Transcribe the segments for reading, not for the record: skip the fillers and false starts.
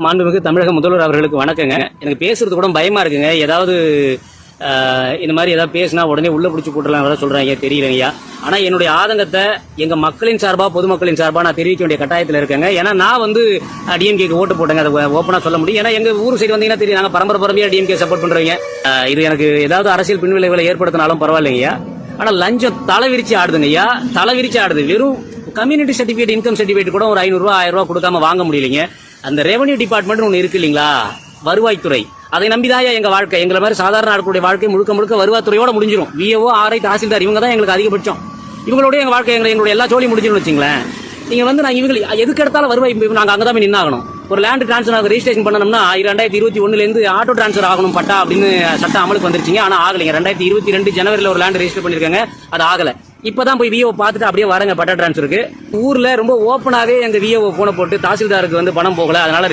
மாண்புமிகு தமிழக முதல்வர் அவர்களுக்கு வணக்கங்க. எனக்கு பேசுறது கூட பயமா இருக்குங்க. ஏதாவது இந்த மாதிரி ஏதாவது பேசினா உடனே உள்ள பிடிச்சி போட்டுலாம் சொல்றாங்க தெரியலங்கய்யா. ஆனா என்னுடைய ஆதங்கத்தை எங்க மக்களின் சார்பா பொதுமக்களின் சார்பா நான் தெரிவிக்க வேண்டிய கட்டாயத்தில் இருக்கேங்க. ஏன்னா நான் டிஎம்கேக்கு ஓட்டு போட்டேங்க. அதை ஓப்பனா சொல்ல முடியும். ஏன்னா எங்க ஊர் சைடு வந்தீங்கன்னா தெரியும், நாங்க பரம்பரையா டிஎம்கே சப்போர்ட் பண்றவங்க. இது எனக்கு ஏதாவது அரசியல் பின்விளைவுகளை ஏற்படுத்தினாலும் பரவாயில்லைங்கய்யா. ஆனா லஞ்சம் தலைவிரிச்சு ஆடுதுங்க ஐயா, தலைவிரிச்சு ஆடுது. வெறும் கம்யூனிட்டி சர்டிபிகேட், இன்கம் சர்டிபிகேட் கூட ஒரு 500 ரூபா 1000 ரூபா கொடுக்காம வாங்க முடியலைங்க. அந்த ரெவன்யூ டிபார்ட்மெண்ட் ஒன்று இருக்கு இல்லைங்களா, வருவாய்த்துறை, அதை நம்பிதான் எங்க வாழ்க்கை. எங்களை மாதிரி சாதாரண ஆட்களுடைய வாழ்க்கை முழுக்க முழுக்க வருவாய்த்துறையோட முடிஞ்சிடும். விஏஓ, ஆர்ஐ, தாசில்தார் இவங்க தான் எங்களுக்கு அதிகபட்சம். இவங்களோட எங்க வாழ்க்கை, எங்களுடைய எல்லா ஜோலியும் முடிஞ்சிடும் வச்சுங்களேன். நீங்க நாங்க இவங்க எதுக்கு எடுத்தாலும் வருவாய் நாங்க அங்கதான் போய் நின்னாகணும். ஒரு லேண்ட் டிரான்ஸ்ஃபர் ரெஜிஸ்ட்ரேஷன் பண்ணணும்னா 2021 ஆட்டோ டிரான்ஸ்ஃபர் ஆகணும் பட்டா அப்படின்னு சட்டம் அமலுக்கு வந்துருச்சுங்க. ஆனா ஆகலைங்க. 2022 ஜனவரியில் ஒரு லேண்ட் ரெஜிஸ்டர் பண்ணிருக்காங்க, அது ஆகல. இப்பதான் போய் விஓ பார்த்துட்டு அப்படியே வரங்க பட்டா டிரான்ஸ்ஃபருக்கு. ஊர்ல ரொம்ப ஓப்பனாவே எங்க விஓ போன போட்டு தாசில்தாருக்கு பணம் போகல, அதனால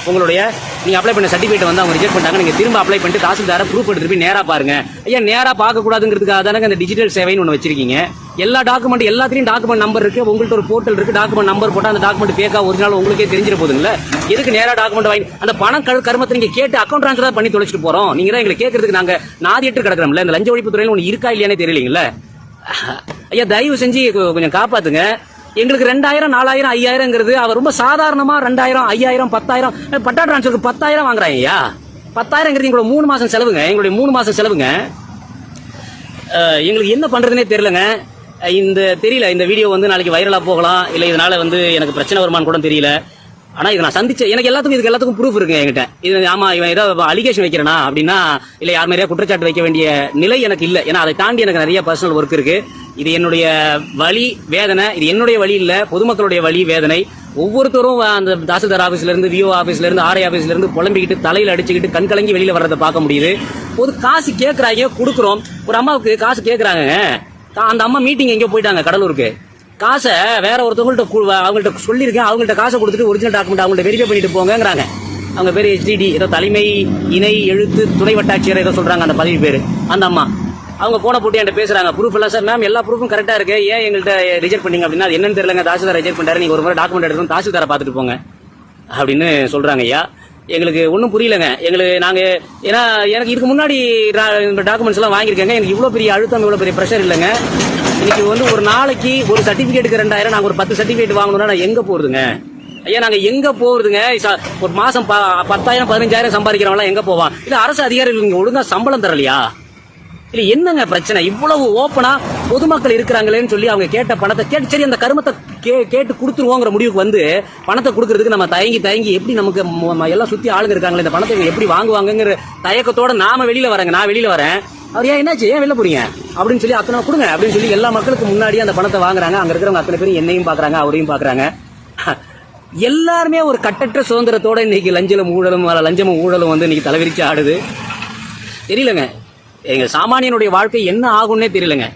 உங்களுடைய நீங்க அப்ளை பண்ண சர்டிபிகேட் அவங்க ரிஜெக்ட் பண்ணாங்க. நீங்க திரும்ப அப்ளை பண்ணிட்டு தாசில்தார ப்ரூஃப் எடுத்து போய் நேரா பாருங்க. ஐயா, நேரா பார்க்க கூடாதுங்கிறதுக்காக தானே இந்த டிஜிட்டல் சேவைன்னு ஒன்று வச்சிருக்கீங்க. எல்லா டாக்குமெண்ட் எல்லாத்திலையும் டாக்குமெண்ட் நம்பர் இருக்கு. உங்கள்ட்ட ஒரு போர்ட்டல் இருக்கு, டாக்குமெண்ட் நம்பர் போட்டா அந்த டாக்குமெண்ட் பேக்கா ஒரிஜினல் உங்களுக்கே தெரிஞ்சிட போதுங்களா. எதுக்கு நேரா டாக்குமெண்ட் வாங்கி அந்த பணம் கருமத்தை நீங்க கேட்டு அக்கௌண்ட் ட்ரான்ஸ்ஃபர் பண்ணி தொலைச்சிட்டு போறோம். நீங்க தான் எங்களை கேட்கறதுக்கு நாங்க நாதிட்டு கிடக்கிறோம்ல. இந்த லஞ்ச ஒழிப்பு துறையில ஒன்று இருக்கா இல்லையானே தெரியலீங்களா. ஐயா, தயவு செஞ்சு கொஞ்சம் காப்பாத்துங்க. எங்களுக்கு 2000 4000 5000ங்கிறது அவர் ரொம்ப சாதாரணமா 2000 5000 10000 பட்டா டிரான்ஸ்ஃபருக்கு 10000 வாங்குறாங்க. ஐயா, 10000ங்கிறது எங்களோட 3 மாசம் செலவுங்க. எங்களுடைய 3 மாசம் செலவுங்க. எங்களுக்கு என்ன பண்றதுனே தெரியலங்க. தெரியல, இந்த வீடியோ நாளைக்கு வைரலா போகலாம், இல்ல இதனால எனக்கு பிரச்சனை வருமானு கூட தெரியல. ஆனா இதை நான் சந்திச்சேன். எனக்கு எல்லாத்துக்கும் ப்ரூஃப் இருக்கு என்கிட்ட. இது ஆமா இவன் ஏதாவது அலிகேஷன் வைக்கிறனா அப்படின்னா இல்ல யார் மாதிரியா குற்றச்சாட்டு வைக்க வேண்டிய நிலை எனக்கு இல்ல. ஏன்னா அதை தாண்டி எனக்கு நிறைய பர்சனல் ஒர்க் இருக்கு. இது என்னுடைய வலி வேதனை. இது என்னுடைய வழி இல்ல, பொதுமக்களுடைய வழி வேதனை. ஒவ்வொருத்தரும் அந்த தாசில்தார் ஆபீஸ்ல இருந்து, விஓ ஆபீஸ்ல இருந்து, ஆர்ஐ ஆபீஸ்ல இருந்து புலம்பிக்கிட்டு தலையில அடிச்சுக்கிட்டு கண் கலங்கி வெளியில வர்றதை பார்க்க முடியுது. பொது காசு கேட்கறாங்க, கொடுக்குறோம். ஒரு அம்மாவுக்கு காசு கேட்கறாங்க. அந்த அம்மா மீட்டிங் எங்கேயோ போயிட்டாங்க கடலூருக்கு. காசை வேற அவங்கள்ட்ட சொல்லியிருக்கேன். அவங்கள்ட்ட காசை கொடுத்துட்டு ஒரிஜினல் டாக்குமெண்ட் அவங்கள்ட்ட வெரிஃபை பண்ணிட்டு போங்கிறாங்க. அவங்க பேரு HDD, ஏதோ தலைமை இணை எழுத்து துணை வட்டாட்சியர் ஏதோ சொல்றாங்க அந்த பதவி பேரு. அந்த அம்மா அவங்க போன போட்டு என்கிட்ட பேசுறாங்க. ப்ரூஃப் எல்லாம் சார், மேம் எல்லா ப்ரூஃபும் கரெக்டா இருக்கு, ஏன் எங்கள்கிட்ட ரிஜெக்ட் பண்ணீங்க அப்படின்னா அது என்னன்னு தெரியலங்க, தாசில்தார் ரிஜெக்ட் பண்ணாரு, நீங்க ஒரு முறை டாக்குமெண்ட் எடுத்து தாசில்தாரை பார்த்துட்டு போங்க அப்படின்னு சொல்றாங்க. ஐயா, எங்களுக்கு ஒன்றும் புரியலங்க. நாங்க ஏன்னா எனக்கு இதுக்கு முன்னாடி டாக்குமெண்ட்ஸ் எல்லாம் வாங்கியிருக்கேங்க. எனக்கு இவ்வளவு பெரிய அழுத்தம், இவ்வளவு பெரிய ப்ரெஷர் இல்லைங்க. இன்னைக்கு ஒரு நாளைக்கு ஒரு சர்டிபிகேட்டுக்கு 2000, நாங்க ஒரு 10 சர்டிபிகேட் வாங்கணும்னா நான் எங்க போறதுங்க ஐயா? நாங்க எங்க போறதுங்க? ஒரு மாசம் 10,000 15,000 சம்பாதிக்கிறவங்க எங்க போவான்? இல்ல அரசு அதிகாரிகள் ஒழுங்கா சம்பளம் தரலையா? இல்ல என்னங்க பிரச்சனை? இவ்வளவு ஓப்பனா பொதுமக்கள் இருக்கிறாங்களேன்னு சொல்லி அவங்க கேட்ட பணத்தை கேட்டு சரி அந்த கருமத்தை கேட்டு கொடுத்துருவோங்கிற முடிவுக்கு பணத்தை கொடுக்கறதுக்கு நம்ம தயங்கி எப்படி நமக்கு எல்லாம் சுத்தி ஆளுங்க இருக்காங்களே, இந்த பணத்தை எப்படி வாங்குவாங்கிற தயக்கத்தோட நாம வெளியில வரேங்க. நான் வெளியில வரேன். அவர் ஏன் என்னாச்சு, ஏன் வெளில போறீங்க அப்படின்னு சொல்லி அத்தனை கொடுங்க அப்படின்னு சொல்லி எல்லா மக்களுக்கு முன்னாடியே அந்த பணத்தை வாங்குறாங்க. அங்க இருக்கிறவங்க அத்தனை பேரும் என்னையும் பாக்குறாங்க, அவரையும் பாக்குறாங்க. எல்லாருமே ஒரு கட்டற்ற சுதந்திரத்தோட இன்னைக்கு லஞ்சமும் ஊழலும் இன்னைக்கு தலைவிரிச்சு ஆடுது. தெரியலங்க, எங்க சாமானியனுடைய வாழ்க்கை என்ன ஆகும்னே தெரியலங்க.